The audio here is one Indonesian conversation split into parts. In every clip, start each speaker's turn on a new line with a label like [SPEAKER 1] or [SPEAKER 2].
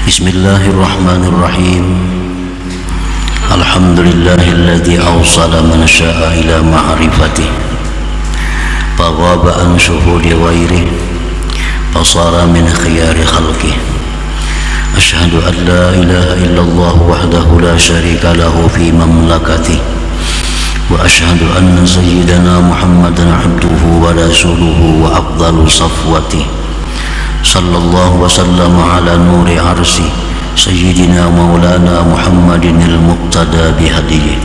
[SPEAKER 1] Bismillahirrahmanirrahim. Alhamdulillahilladzi awsala man syaa ila ma'rifatih faghaba an syuhudi ghairih fasara min khiyari khalqih. Asyhadu an la ilaha illallah wahdahu la syarika lahu fi mamlakatih wa asyhadu anna sayyidana Muhammadan abduhu wa rasuluhu wa afdalu safwatih. Sallallahu wa sallama ala nuri arsi sayyidina maulana Muhammadin al-muqtada bihadihi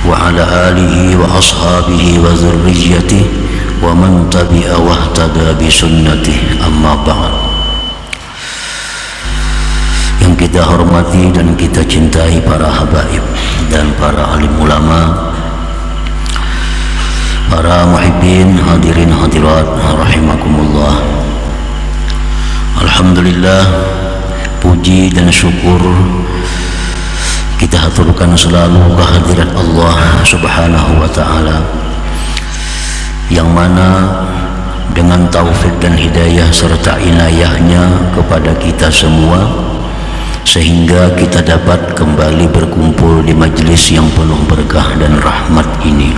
[SPEAKER 1] wa ala alihi wa ashabihi wa zurriyyatihi wa man tabi'a wa ihtada bi sunnatihi, amma ba'd. Yang kita hormati dan kita cintai para habaib dan para alim ulama, para muhibbin, hadirin hadirat rahimakumullah. Alhamdulillah, puji dan syukur kita haturkan selalu kehadirat Allah Subhanahu wa ta'ala, yang mana dengan taufik dan hidayah serta inayahnya kepada kita semua, sehingga kita dapat kembali berkumpul di majlis yang penuh berkah dan rahmat ini.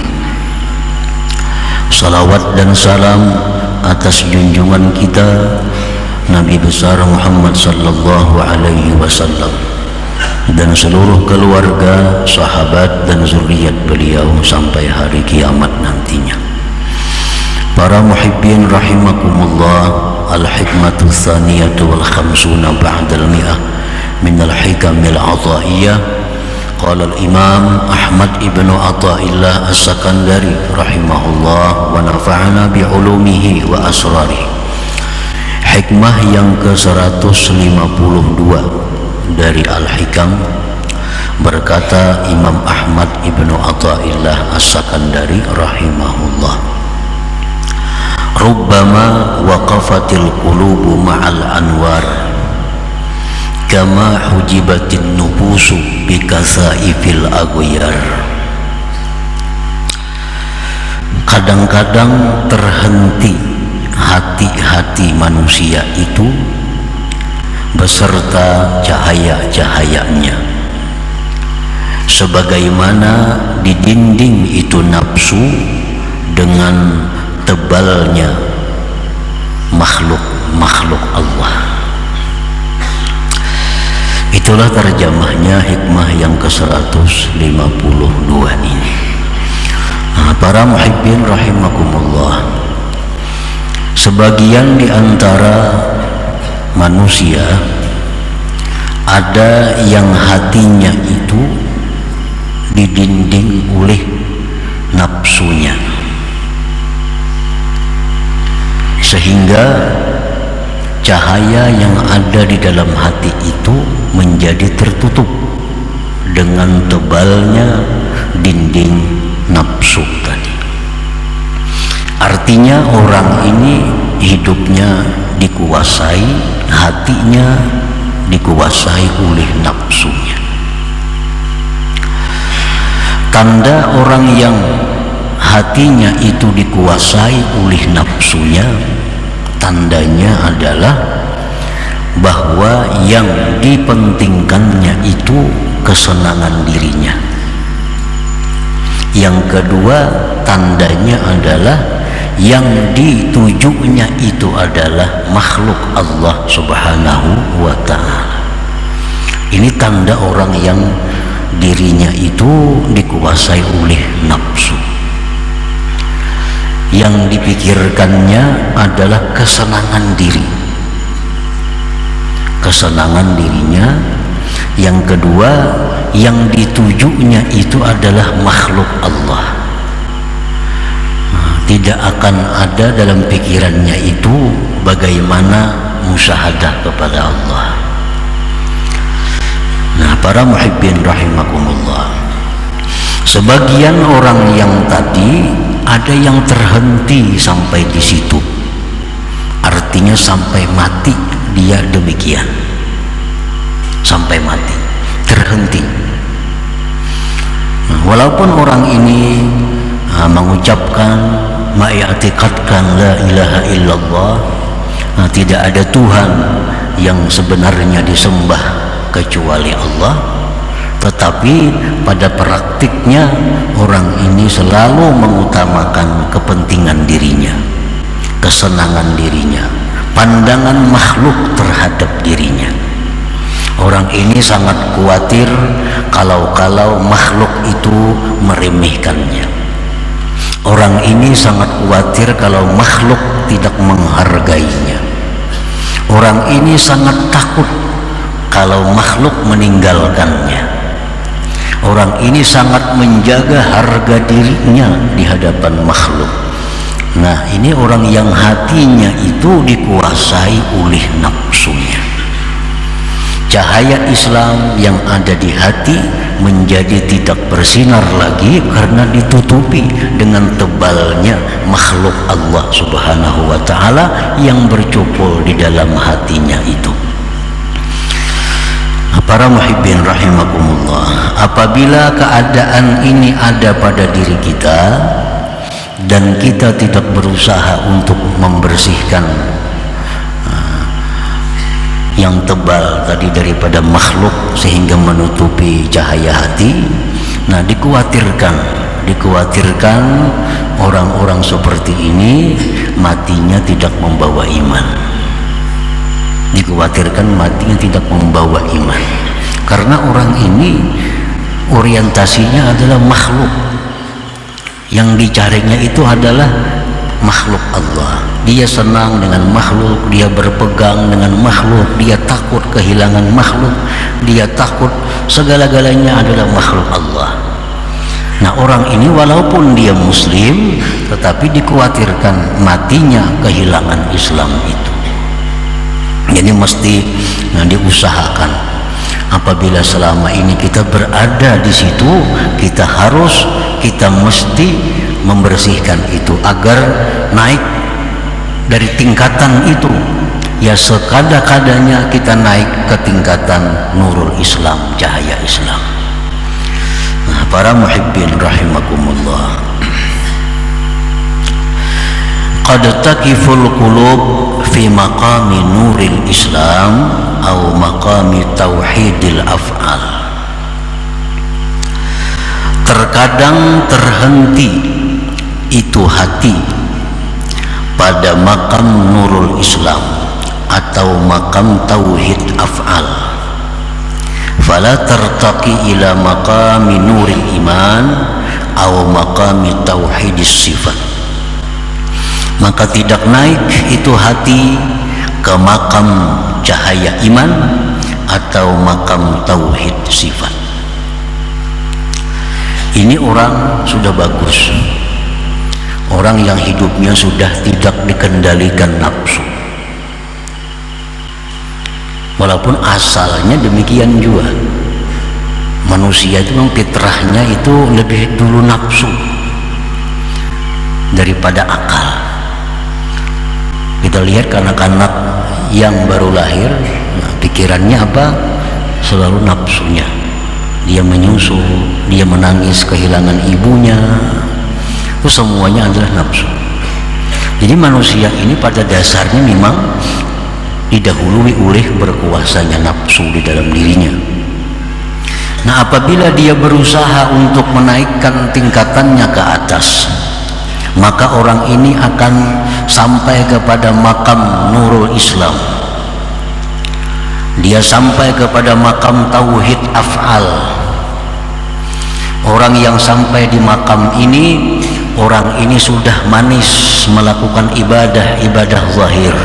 [SPEAKER 1] Salawat dan salam atas junjungan kita Nabi besar Muhammad sallallahu alaihi wasallam dan seluruh keluarga, sahabat dan zuriat beliau sampai hari kiamat nantinya. Para muhibbin rahimakumullah, al-hikmatu tsaniyatu wal khamsuna ba'dal mi'ah min al-hikamil ataiyah. Qala al-imam Ahmad ibnu Athaillah as-Sakandari rahimahullah wa nafa'ana bi ulumihi wa asrarihi. Hikmah yang ke-152 dari Al-Hikam, berkata Imam Ahmad ibnu Athaillah as-Sakandari rahimahullah, rubbama waqafatil qulubu ma'al anwar kama hujibatin nufusu bikasaifil aghyar. Kadang-kadang terhenti hati-hati manusia itu beserta cahaya-cahayanya, sebagaimana didinding itu nafsu dengan tebalnya makhluk Allah. Itulah terjemahnya hikmah yang ke-152 ini. Para muhibbin rahimakumullah, sebagian di antara manusia ada yang hatinya itu didinding oleh nafsunya, sehingga cahaya yang ada di dalam hati itu menjadi tertutup dengan tebalnya dinding nafsu tadi. Artinya orang ini hidupnya dikuasai, hatinya dikuasai oleh nafsunya. Tanda orang yang hatinya itu dikuasai oleh nafsunya, tandanya adalah bahwa yang dipentingkannya itu kesenangan dirinya. Yang kedua, tandanya adalah yang ditujunya itu adalah makhluk Allah Subhanahu wa ta'ala. Ini tanda orang yang dirinya itu dikuasai oleh nafsu. Yang dipikirkannya adalah kesenangan diri, kesenangan dirinya. Yang kedua, yang ditujunya itu adalah makhluk Allah. Tidak akan ada dalam pikirannya itu bagaimana musyahadah kepada Allah. Nah, para muhibbin rahimakumullah, sebagian orang yang tadi ada yang terhenti sampai di situ, artinya sampai mati dia demikian, sampai mati terhenti. Nah, walaupun orang ini mengucapkan, ma'iktikadkan la ilaha illallah, tidak ada Tuhan yang sebenarnya disembah kecuali Allah, tetapi pada praktiknya orang ini selalu mengutamakan kepentingan dirinya, kesenangan dirinya, pandangan makhluk terhadap dirinya. Orang ini sangat khawatir kalau makhluk itu meremehkannya. Orang ini sangat khawatir kalau makhluk tidak menghargainya. Orang ini sangat takut kalau makhluk meninggalkannya. Orang ini sangat menjaga harga dirinya di hadapan makhluk. Nah, ini orang yang hatinya itu dikuasai oleh nafsunya. Cahaya Islam yang ada di hati menjadi tidak bersinar lagi karena ditutupi dengan tebalnya makhluk Allah Subhanahu wa ta'ala yang bercupul di dalam hatinya itu. Para muhibbin rahimakumullah, apabila keadaan ini ada pada diri kita dan kita tidak berusaha untuk membersihkan yang tebal tadi daripada makhluk sehingga menutupi cahaya hati, nah dikhawatirkan orang-orang seperti ini matinya tidak membawa iman. Dikhawatirkan matinya tidak membawa iman karena orang ini orientasinya adalah makhluk, yang dicarinya itu adalah makhluk Allah. Dia senang dengan makhluk, dia berpegang dengan makhluk, dia takut kehilangan makhluk, dia takut segala-galanya adalah makhluk Allah. Nah, orang ini walaupun dia muslim tetapi dikhawatirkan matinya kehilangan Islam itu. Jadi mesti diusahakan. Apabila selama ini kita berada di situ, kita mesti membersihkan itu agar naik dari tingkatan itu. Ya, sekada-kadanya kita naik ke tingkatan nurul Islam, cahaya Islam. Nah, para muhibbin rahimakumullah, qad takiful qulub fi maqami nuril Islam atau maqami tauhidil af'al. Terkadang terhenti itu hati pada makam nurul Islam atau makam tauhid af'al. Fala tartaqi ila maqami nuril iman atau maqami tauhidis sifat. Maka tidak naik itu hati ke makam cahaya iman atau makam tauhid sifat. Ini orang sudah bagus, orang yang hidupnya sudah tidak dikendalikan nafsu, walaupun asalnya demikian juga. Manusia itu memang fitrahnya itu lebih dulu nafsu daripada akal. Kita lihat anak-anak yang baru lahir, pikirannya apa? Selalu nafsunya. Dia menyusu, dia menangis kehilangan ibunya, itu semuanya adalah nafsu. Jadi manusia ini pada dasarnya memang didahului oleh berkuasanya nafsu di dalam dirinya. Nah, apabila dia berusaha untuk menaikkan tingkatannya ke atas, maka orang ini akan sampai kepada makam nurul Islam. Dia sampai kepada makam tauhid af'al. Orang yang sampai di makam ini, orang ini sudah manis melakukan ibadah zahir.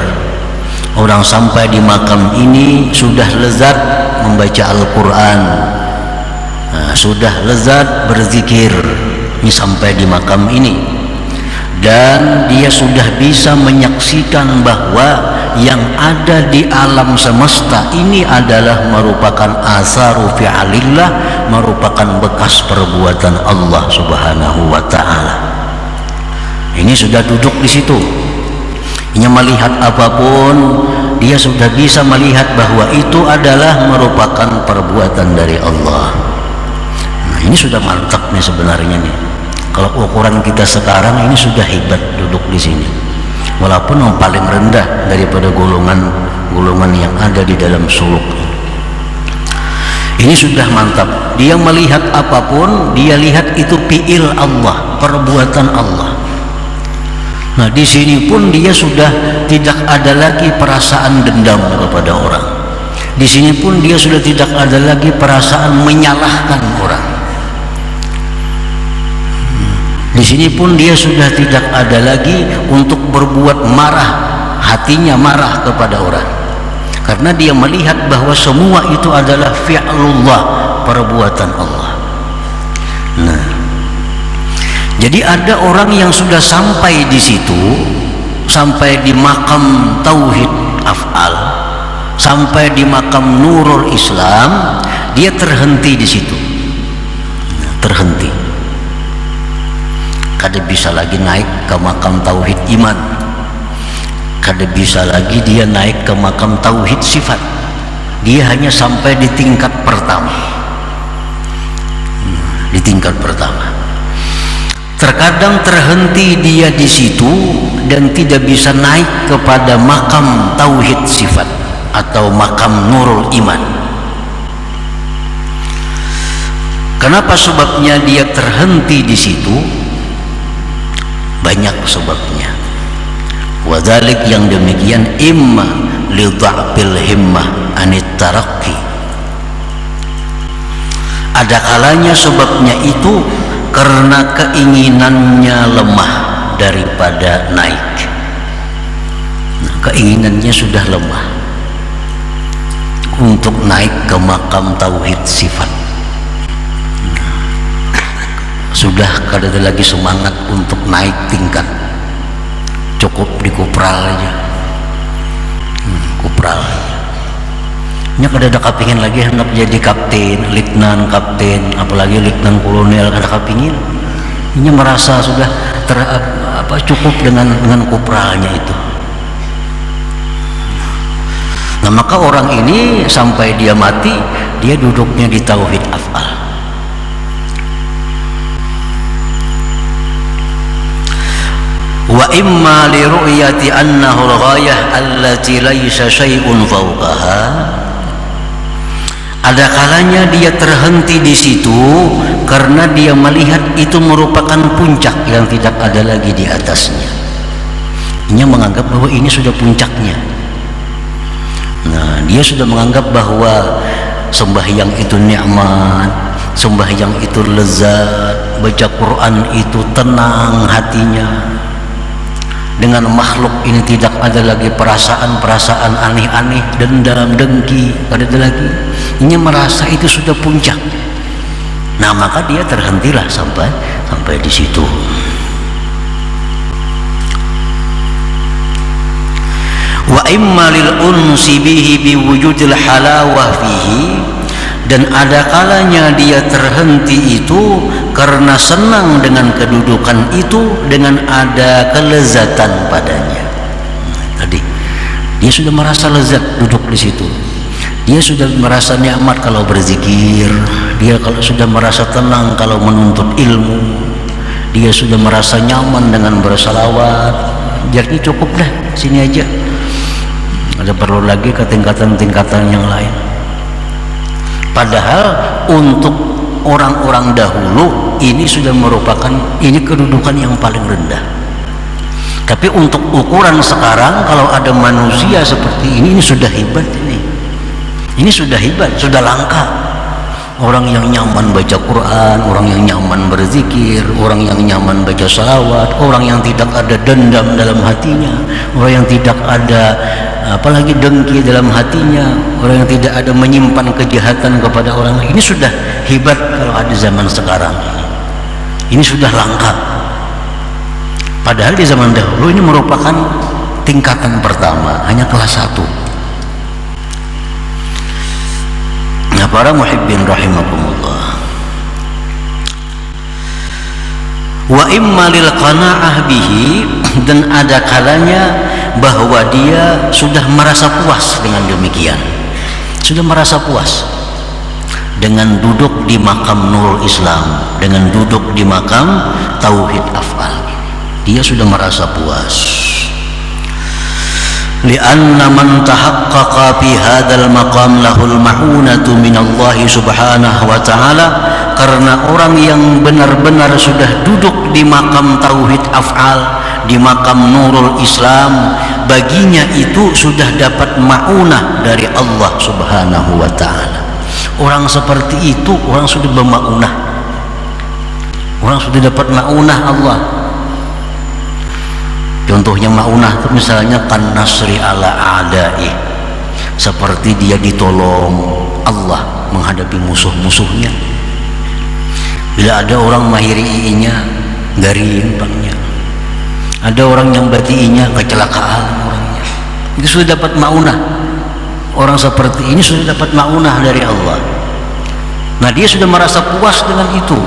[SPEAKER 1] Orang sampai di makam ini sudah lezat membaca Al-Quran, sudah lezat berzikir. Ini sampai di makam ini, dan dia sudah bisa menyaksikan bahwa yang ada di alam semesta ini adalah merupakan asaru fi'alillah, merupakan bekas perbuatan Allah Subhanahu wa ta'ala. Ini sudah duduk di situ. Ini melihat apapun, dia sudah bisa melihat bahwa itu adalah merupakan perbuatan dari Allah. Nah, ini sudah mantap nih sebenarnya nih. Kalau ukuran kita sekarang ini sudah hebat duduk di sini, walaupun yang paling rendah daripada golongan gulungan yang ada di dalam suluk. Ini sudah mantap. Dia melihat apapun, dia lihat itu fi'il Allah, perbuatan Allah. Nah, di sini pun dia sudah tidak ada lagi perasaan dendam kepada orang. Di sini pun dia sudah tidak ada lagi perasaan menyalahkan orang. Di sini pun dia sudah tidak ada lagi untuk berbuat marah, hatinya marah kepada orang. Karena dia melihat bahwa semua itu adalah fi'lullah, perbuatan Allah. Nah, jadi ada orang yang sudah sampai di situ, sampai di makam tauhid af'al, sampai di makam nurul Islam, dia terhenti di situ. Terhenti. Kada bisa lagi naik ke makam tauhid iman, kada bisa lagi dia naik ke makam tauhid sifat. Dia hanya sampai di tingkat pertama. Di tingkat pertama. Terkadang terhenti dia di situ dan tidak bisa naik kepada makam tauhid sifat atau makam nurul iman. Kenapa sebabnya dia terhenti di situ? Banyak sebabnya. Wadhalik, yang demikian, imma li dha'fil himmah anit tarakki. Ada kalanya sebabnya itu karena keinginannya lemah daripada naik. Nah, keinginannya sudah lemah untuk naik ke makam tauhid sifat. Sudah kada ada lagi semangat untuk naik tingkat, cukup di kupral aja. Kupral aja. Nya kada ada kapingin lagi hendak jadi kapten, letnan, kapten, apalagi letnan kolonel, kada kapingin. Nya merasa sudah cukup dengan kupralnya itu. Nah, maka orang ini sampai dia mati, dia duduknya di tauhid af'al. Wa imma li ru'yati annahu al-ghayah allati laysa syai'un fawqaha. Ada kalanya dia terhenti di situ karena dia melihat itu merupakan puncak yang tidak ada lagi di atasnya. Dia menganggap bahwa ini sudah puncaknya. Nah, dia sudah menganggap bahwa sembahyang itu nikmat, sembahyang itu lezat, baca Quran itu tenang hatinya. Dengan makhluk ini tidak ada lagi perasaan-perasaan aneh-aneh, dendam, dengki, tidak ada lagi. Ini merasa itu sudah puncak. Nah, maka dia terhentilah sampai di situ. Wa imma lil unsi bihi biwujudil halawah fihi. Dan ada kalanya dia terhenti itu karena senang dengan kedudukan itu, dengan ada kelezatan padanya. Tadi dia sudah merasa lezat duduk di situ. Dia sudah merasa nikmat kalau berzikir. Dia kalau sudah merasa tenang kalau menuntut ilmu. Dia sudah merasa nyaman dengan bersalawat. Jadi cukup dah sini aja. Ada perlu lagi ke tingkatan-tingkatan yang lain. Padahal untuk orang-orang dahulu ini sudah merupakan kedudukan yang paling rendah. Tapi untuk ukuran sekarang, kalau ada manusia seperti ini sudah hebat ini. Ini sudah hebat, sudah langka. Orang yang nyaman baca Quran, orang yang nyaman berzikir, orang yang nyaman baca salawat, orang yang tidak ada dendam dalam hatinya, orang yang tidak ada apalagi dengki dalam hatinya, orang yang tidak ada menyimpan kejahatan kepada orang lain. Ini sudah hebat kalau ada zaman sekarang. Ini sudah langka. Padahal di zaman dahulu ini merupakan tingkatan pertama, hanya kelas 1. Nah, para muhibbin rahimakumullah. Wa imma lil qana'ah bihi, dan ada kalanya bahwa dia sudah merasa puas dengan demikian, sudah merasa puas dengan duduk di makam nurul Islam, dengan duduk di makam tauhid af'al. Dia sudah merasa puas. lianna man tahaqqaqa fi hadzal maqam lahul ma'unatu minallahi subhanahu wa ta'ala, karena orang yang benar-benar sudah duduk di makam tauhid af'al, di makam nurul Islam, baginya itu sudah dapat ma'unah dari Allah subhanahu wa ta'ala. Orang seperti itu orang sudah berma'unah, orang sudah dapat ma'unah Allah. Contohnya ma'unah itu misalnya kan nasri ala a'da'i, seperti dia ditolong Allah menghadapi musuh-musuhnya. Bila ada orang mahiri-nya garing bangnya, ada orang yang batiinya kecelakaan orangnya, itu sudah dapat ma'unah. Orang seperti ini sudah dapat ma'unah dari Allah. Nah, dia sudah merasa puas dengan itu,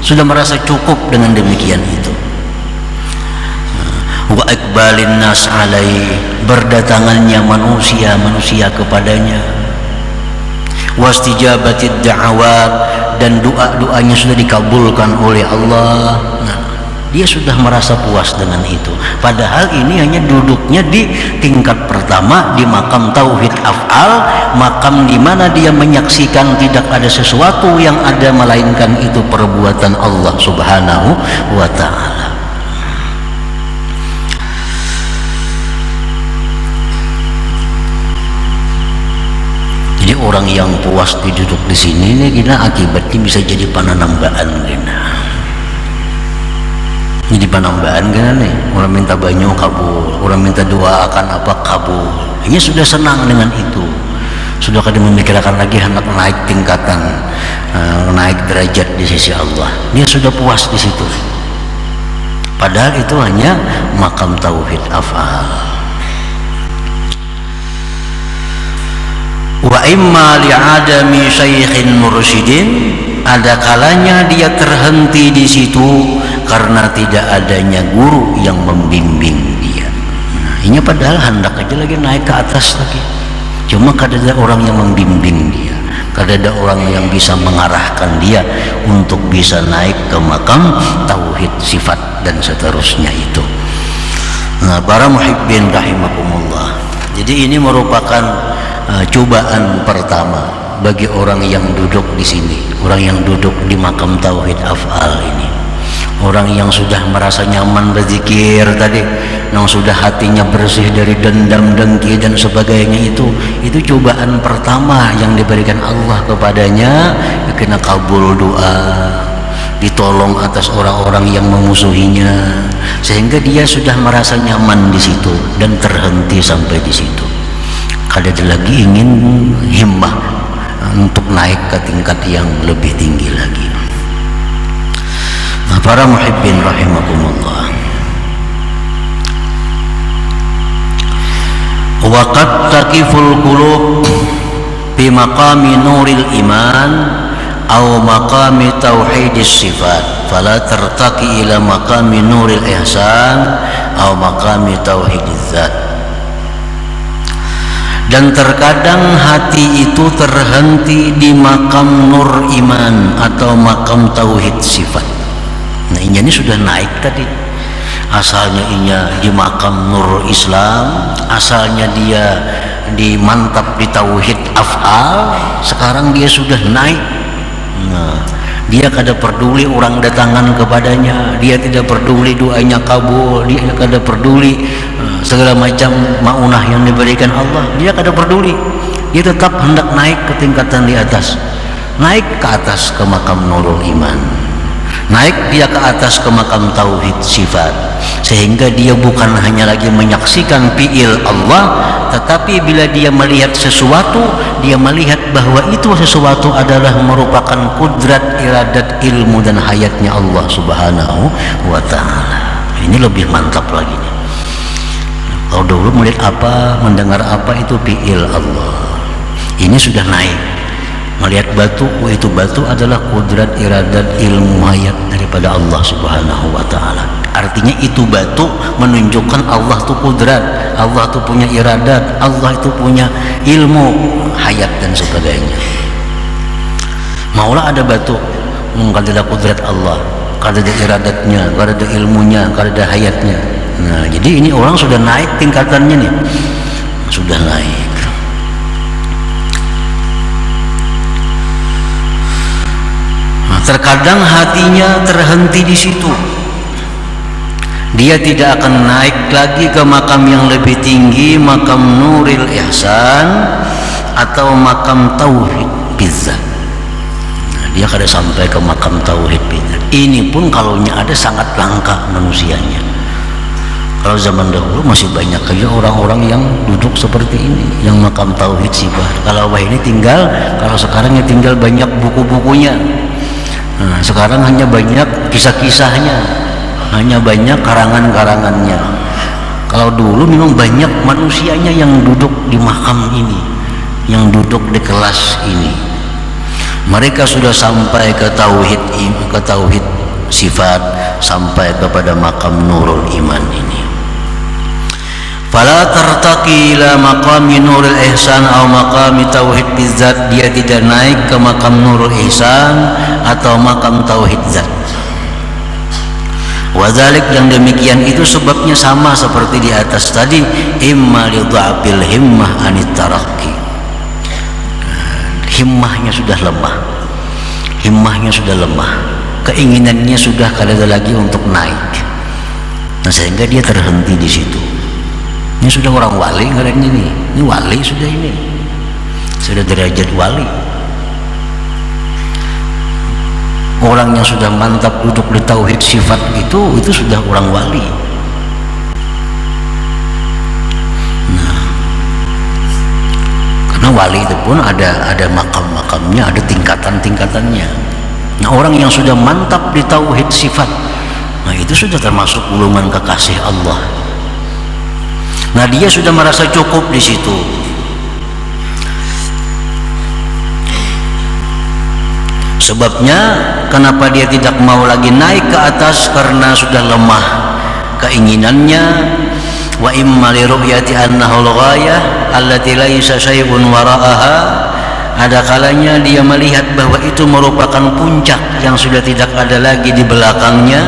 [SPEAKER 1] sudah merasa cukup dengan demikian itu. Wa iqbalin nas alaihi, berdatangannya manusia kepadanya, wastijabatid da'awat, dan doa-doanya sudah dikabulkan oleh Allah. Nah, dia sudah merasa puas dengan itu. Padahal ini hanya duduknya di tingkat pertama, di makam tauhid af'al, makam di mana dia menyaksikan tidak ada sesuatu yang ada melainkan itu perbuatan Allah subhanahu wa ta'ala. Jadi orang yang puas duduk di sini nih, gina akibatnya bisa jadi pananambaan gina. Jadi panambaan gina nih, orang minta banyu kabul, orang minta doa akan apa kabul. Ini sudah senang dengan itu, sudah kada memikirkan lagi hendak naik tingkatan, naik derajat di sisi Allah. Dia sudah puas di situ. Padahal itu hanya makam tauhid af'al. Wa imma li'adami syaikhin mursyidin, ada kalanya dia terhenti di situ karena tidak adanya guru yang membimbing dia. Nah, ini padahal hendak aja lagi naik ke atas lagi, cuma kada ada orang yang membimbing dia, kada ada orang yang bisa mengarahkan dia untuk bisa naik ke makam tauhid sifat dan seterusnya itu. Nah, para muhibbin rahimakumullah, jadi ini merupakan cobaan pertama bagi orang yang duduk di sini, orang yang duduk di makam tauhid af'al ini, orang yang sudah merasa nyaman berzikir tadi, yang sudah hatinya bersih dari dendam, dengki dan sebagainya. Itu cobaan pertama yang diberikan Allah kepadanya, kena kabul doa, ditolong atas orang-orang yang memusuhinya, sehingga dia sudah merasa nyaman di situ dan terhenti sampai di situ. Kada ada lagi ingin himmah untuk naik ke tingkat yang lebih tinggi lagi. Nah, para muhibbin rahimakumullah, wa qad taqiful qulub bi maqami nuril iman aw maqami tauhidis sifat, fala tartaqi ila maqami nuril ihsan aw maqami tauhidiz zat. Dan terkadang hati itu terhenti di makam nur iman atau makam tauhid sifat. Nah, ini sudah naik tadi. Asalnya inya di makam nur Islam, asalnya dia di mantap di tauhid af'al, sekarang dia sudah naik. Nah, dia kada peduli orang datangan kepadanya, dia tidak peduli doanya kabul, dia kada peduli segala macam maunah yang diberikan Allah, dia kada peduli. Dia tetap hendak naik ke tingkatan di atas, naik ke atas ke makam nurul iman, naik dia ke atas ke makam tauhid sifat, sehingga dia bukan hanya lagi menyaksikan fi'il Allah, tetapi bila dia melihat sesuatu, dia melihat bahwa itu sesuatu adalah merupakan kudrat, iradat, ilmu dan hayatnya Allah subhanahu wa ta'ala. Ini lebih mantap lagi nih. Kalau dulu melihat apa, mendengar apa, itu fi'il Allah. Ini sudah naik, melihat batu, itu batu adalah kudrat, iradat, ilmu, hayat daripada Allah subhanahu wa ta'ala. Artinya itu batu menunjukkan Allah itu kudrat, Allah itu punya iradat, Allah itu punya ilmu, hayat dan sebagainya. Maulah ada batu, kada ada kudrat Allah, kada ada iradatnya, kada ada ilmunya, kada ada hayatnya. Nah, jadi ini orang sudah naik tingkatannya nih. sudah naik. Nah, terkadang hatinya terhenti di situ. Dia tidak akan naik lagi ke makam yang lebih tinggi, makam Nuril Ihsan atau makam Tauhid Bizzat. Nah, dia kada sampai ke makam Tauhid Bizzat. Ini pun kalaunya ada sangat langka manusianya. Kalau zaman dahulu masih banyak aja orang-orang yang duduk seperti ini, yang makam Tauhid Sifat. Kalau ini tinggal, kalau sekarang ya tinggal banyak buku-bukunya. Nah, sekarang hanya banyak kisah-kisahnya, hanya banyak karangan-karangannya. Kalau dulu memang banyak manusianya yang duduk di makam ini, yang duduk di kelas ini. Mereka sudah sampai ke tauhid sifat, sampai kepada makam Nurul Iman ini. Fala tartaqi ila maqami Nurul Ihsan atau maqami Tauhid Bizzat. Dia tidak naik ke makam Nurul Ihsan atau makam Tauhid Zat. Wadzalik, yang demikian itu sebabnya sama seperti di atas tadi, imma li dha'fil himmah anit taraqqi. Himmahnya sudah lemah. Himmahnya sudah lemah. Keinginannya sudah kada ada lagi untuk naik. Nah, sehingga dia terhenti di situ. Ini sudah orang wali ngarang ini. Ini wali sudah ini. Sudah derajat wali. Orang yang sudah mantap duduk di tauhid sifat itu sudah orang wali. Nah, karena wali itu pun ada makam-makamnya, ada tingkatan-tingkatannya. Nah, orang yang sudah mantap di tauhid sifat, nah itu sudah termasuk golongan kekasih Allah. Nah, dia sudah merasa cukup di situ. Sebabnya kenapa dia tidak mau lagi naik ke atas, karena sudah lemah keinginannya. Wa imma li ru'yati annahu al-ghayah allati laisa syai'un wara'aha. Ada kalanya dia melihat bahwa itu merupakan puncak yang sudah tidak ada lagi di belakangnya.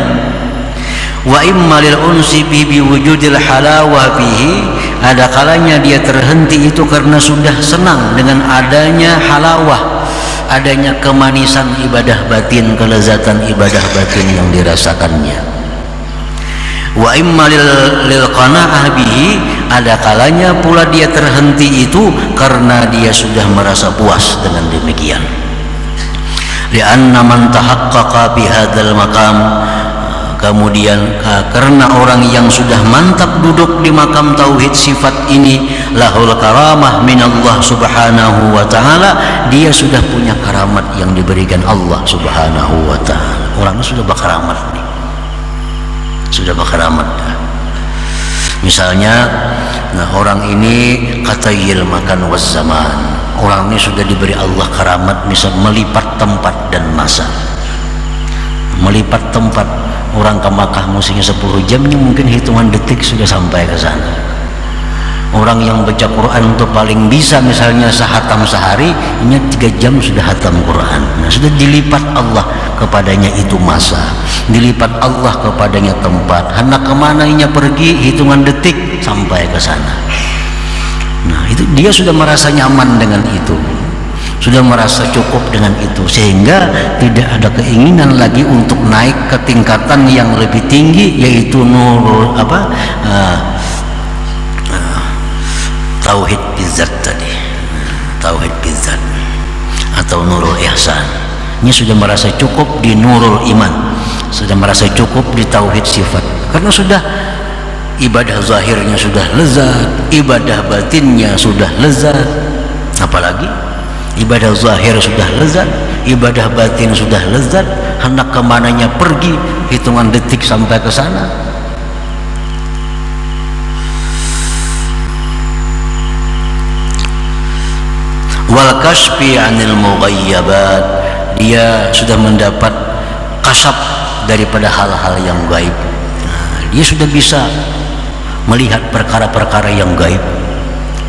[SPEAKER 1] Wa imma lil unsi bi wujudil halawah fihi. Ada kalanya dia terhenti itu karena sudah senang dengan adanya halawah, adanya kemanisan ibadah batin, kelezatan ibadah batin yang dirasakannya. Wa imma lil qana'ah bihi. Ada kalanya pula dia terhenti itu karena dia sudah merasa puas dengan demikian. Li'anna man tahaqqaqa bihadzal maqam. Kemudian karena orang yang sudah mantap duduk di makam tauhid sifat ini, lahul karamah minallah subhanahu wa ta'ala. Dia sudah punya karamat yang diberikan Allah subhanahu wa ta'ala. Orangnya sudah berkaramat nih. Sudah berkaramat. Misalnya, nah orang ini katayil makan was zaman. Orang ini sudah diberi Allah karamat, misal melipat tempat dan masa. Melipat tempat. Orang ke Makkah musimnya 10 jam, ini mungkin hitungan detik sudah sampai ke sana. Orang yang baca Quran itu paling bisa misalnya sehatam sehari, ini 3 jam sudah hatam Quran. Nah, sudah dilipat Allah kepadanya itu masa, dilipat Allah kepadanya tempat. Hendak kemana inya pergi, hitungan detik sampai ke sana. Nah, itu dia sudah merasa nyaman dengan itu, sudah merasa cukup dengan itu, sehingga tidak ada keinginan lagi untuk naik ke tingkatan yang lebih tinggi, yaitu nurul tauhid bizzat tadi, tauhid bizzat atau nurul ihsan. Ini sudah merasa cukup di nurul iman, sudah merasa cukup di tauhid sifat, karena sudah ibadah zahirnya sudah lezat, ibadah batinnya sudah lezat. Apalagi ibadah zahir sudah lezat, ibadah batin sudah lezat, hendak kemananya pergi, hitungan detik sampai ke sana. Wal kasfi anil mughayyabat. Dia sudah mendapat kasab daripada hal-hal yang gaib. Nah, dia sudah bisa melihat perkara-perkara yang gaib,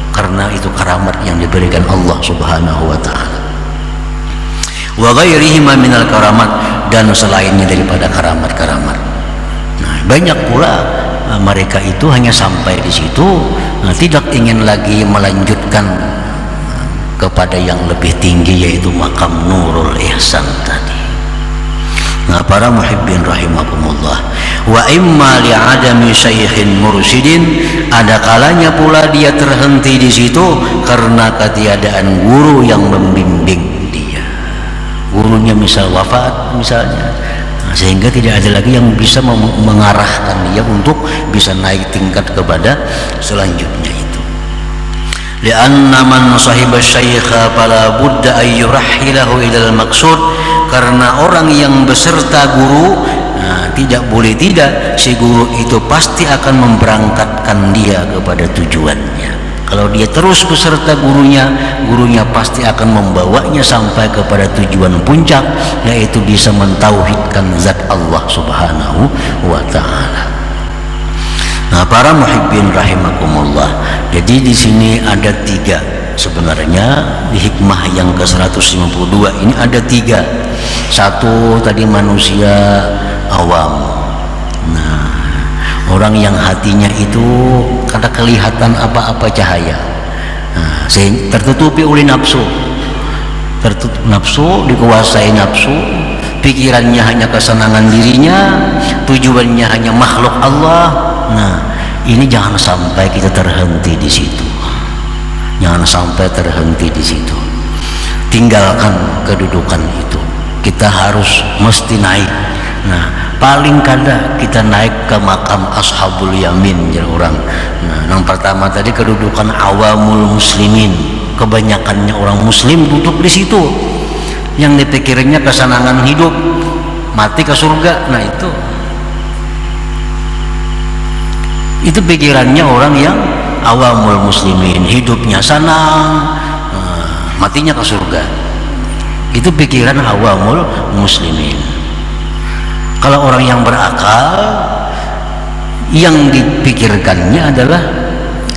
[SPEAKER 1] karena itu karamat yang diberikan Allah subhanahu wa ta'ala. Wa ghairihima minal karamat, dan selainnya daripada karamat-karamat. Nah, banyak pula mereka itu hanya sampai di situ, tidak ingin lagi melanjutkan kepada yang lebih tinggi, yaitu makam Nurul Ihsan tadi. Nah, para muhibbin rahimakumullah, wa imma li'adami syaikhin mursyidin, ada kalanya pula dia terhenti di situ karena ketiadaan guru yang membimbing dia. Gurunya misal wafat misalnya, sehingga tidak ada lagi yang bisa mengarahkan dia untuk bisa naik tingkat kepada selanjutnya itu. Lianna man sahiba syaikha fala budda ay yurahhilahu ila al-maqsud, karena orang yang beserta guru, tidak boleh tidak si guru itu pasti akan memberangkatkan dia kepada tujuannya. Kalau dia terus beserta gurunya, gurunya pasti akan membawanya sampai kepada tujuan puncak, yaitu bisa mentauhidkan zat Allah Subhanahu wa ta'ala. Nah, para muhibbin rahimakumullah, jadi di sini ada 3 sebenarnya di hikmah yang ke-152 ini ada 3. Satu tadi manusia awam. Nah, orang yang hatinya itu kada kelihatan apa-apa cahaya, sehingga tertutupi oleh nafsu, tertutup nafsu, dikuasai nafsu, pikirannya hanya kesenangan dirinya, tujuannya hanya makhluk Allah. Nah, ini jangan sampai kita terhenti di situ. Jangan sampai terhenti di situ. Tinggalkan kedudukan itu. Kita harus mesti naik. Nah, paling kada kita naik ke makam ashabul yamin ya orang. Nah, yang pertama tadi kedudukan awamul muslimin. Kebanyakannya orang muslim duduk di situ. Yang dipikirnya kesenangan hidup, mati ke surga. Nah, itu pikirannya orang yang awamul muslimin, hidupnya senang, matinya ke surga. Itu pikiran awamul muslimin. Kalau orang yang berakal, yang dipikirkannya adalah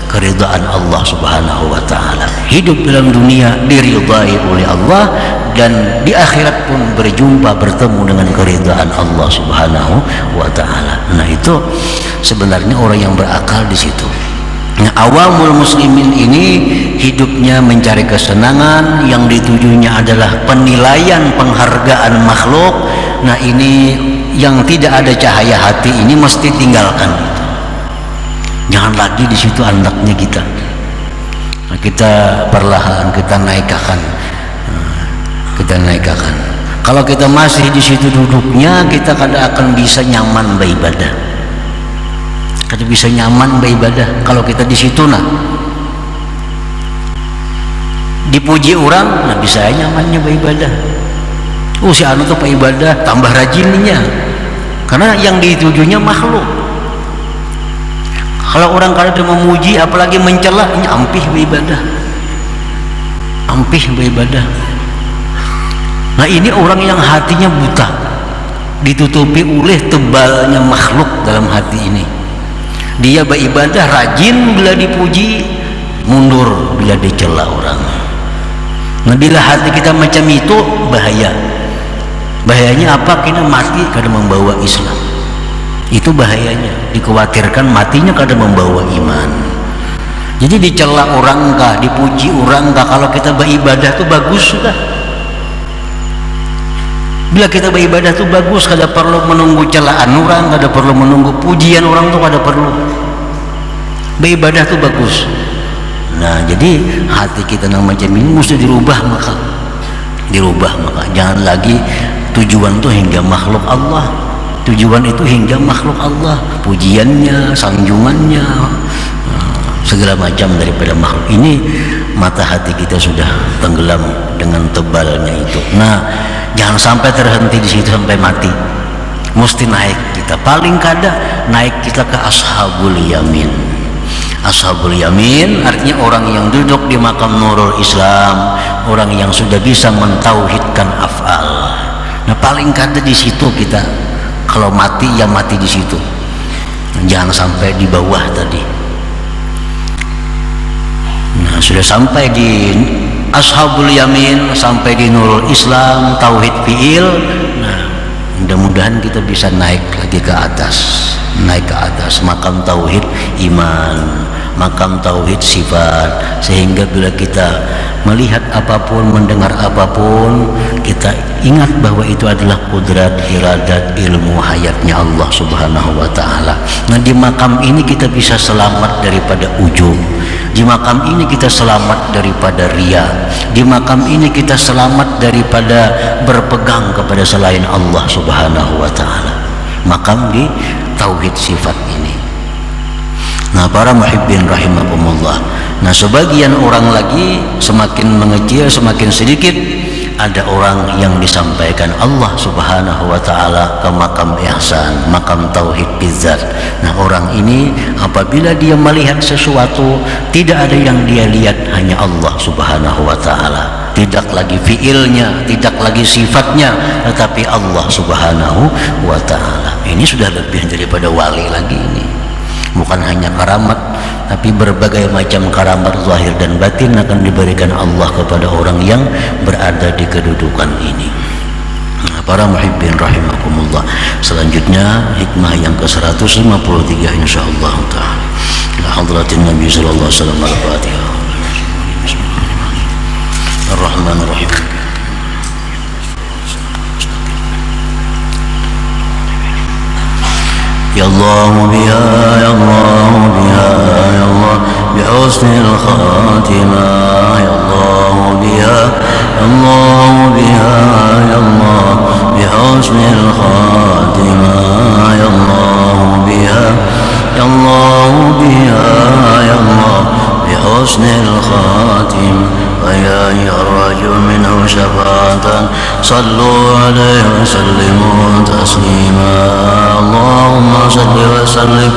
[SPEAKER 1] keridhaan Allah Subhanahu wa ta'ala. Hidup dalam dunia diridai oleh Allah, dan di akhirat pun bertemu dengan keridhaan Allah Subhanahu wa ta'ala. Nah, itu sebenarnya orang yang berakal di situ. Nah, awamul muslimin ini hidupnya mencari kesenangan, yang ditujunya adalah penilaian, penghargaan makhluk. Nah, ini yang tidak ada cahaya hati ini mesti tinggalkan. Jangan lagi di situ anaknya kita. Nah, kita perlahan kita naikkan. Kalau kita masih di situ duduknya, kita kada akan bisa nyaman beribadah. Kada bisa nyaman beribadah kalau kita di situ. Nah, dipuji orang, nah bisa nyamannya beribadah. Oh, si anu tuh ibadah tambah rajinnya, karena yang ditujunya makhluk. Kalau orang kada memuji apalagi mencela, ampih beribadah. Nah, ini orang yang hatinya buta, ditutupi oleh tebalnya makhluk dalam hati ini. Dia beribadah rajin bila dipuji, mundur bila dicela orang. Nah, bila hati kita macam itu, bahaya. Bahayanya apa? Kita mati kada membawa Islam. Itu bahayanya. Dikhawatirkan matinya kada membawa iman. Jadi dicela orang kah, dipuji orang kah, kalau kita beribadah itu bagus sudah. Bila kita beribadah itu bagus, kada perlu menunggu celaan orang, kada perlu menunggu pujian orang, tuh kada perlu. Beribadah itu bagus. Nah, jadi hati kita yang macam ini mesti dirubah, maka jangan lagi tujuan itu hingga makhluk Allah. Tujuan itu hingga makhluk Allah, pujiannya, sanjungannya, segala macam daripada makhluk ini. Mata hati kita sudah tenggelam dengan tebalnya itu. Nah, jangan sampai terhenti di situ sampai mati. Mesti naik kita, paling kada naik kita ke ashabul yamin. Ashabul yamin artinya orang yang duduk di makam Nurul Islam, orang yang sudah bisa mentauhidkan af'al. Nah, paling kada di situ kita. Kalau mati ya mati di situ. Jangan sampai di bawah tadi. Nah, sudah sampai di ashabul yamin, sampai di Nurul Islam, tauhid fi'il. Nah, Mudah-mudahan kita bisa naik lagi ke atas, makam tauhid iman, makam tauhid sifat, sehingga bila kita melihat apapun, mendengar apapun, kita ingat bahwa itu adalah kudrat, iradat, ilmu hayatnya Allah Subhanahu wa ta'ala. Nah, di makam ini kita bisa selamat daripada ujub, di makam ini kita selamat daripada riya, di makam ini kita selamat daripada berpegang kepada selain Allah Subhanahu wa ta'ala. Makam di tauhid sifat ini. Nah, para muhibbin rahimakumullah, nah sebagian orang lagi semakin mengecil, semakin sedikit, ada orang yang disampaikan Allah Subhanahu wa ta'ala ke makam ihsan, makam tauhid bizzat. Nah, orang ini apabila dia melihat sesuatu, tidak ada yang dia lihat, hanya Allah Subhanahu wa ta'ala. Tidak lagi fiilnya, tidak lagi sifatnya, tetapi Allah Subhanahu wa ta'ala. Ini sudah lebih daripada wali lagi ini. Bukan hanya karamat, tapi berbagai macam karamat zahir dan batin akan diberikan Allah kepada orang yang berada di kedudukan ini. Nah, para muhibbin rahimakumullah, selanjutnya hikmah yang ke-153 insyaallah taala. La hadratin Nabi sallallahu alaihi wasallam al-Fatihah. Ar-Rahmanir-Rahim. Ya Allah biha, ya Allah biha, ya Allah bihusnil khatimah, ya Allah biha, ya Allah biha, ya Allah bihusnil khatimah, ya Allah biha, ya Allah biha, ya Allah bihusnil khatimah. ويا الرجل منه شفاعة صلوا عليه وسلموا تسليما اللهم صل وسلم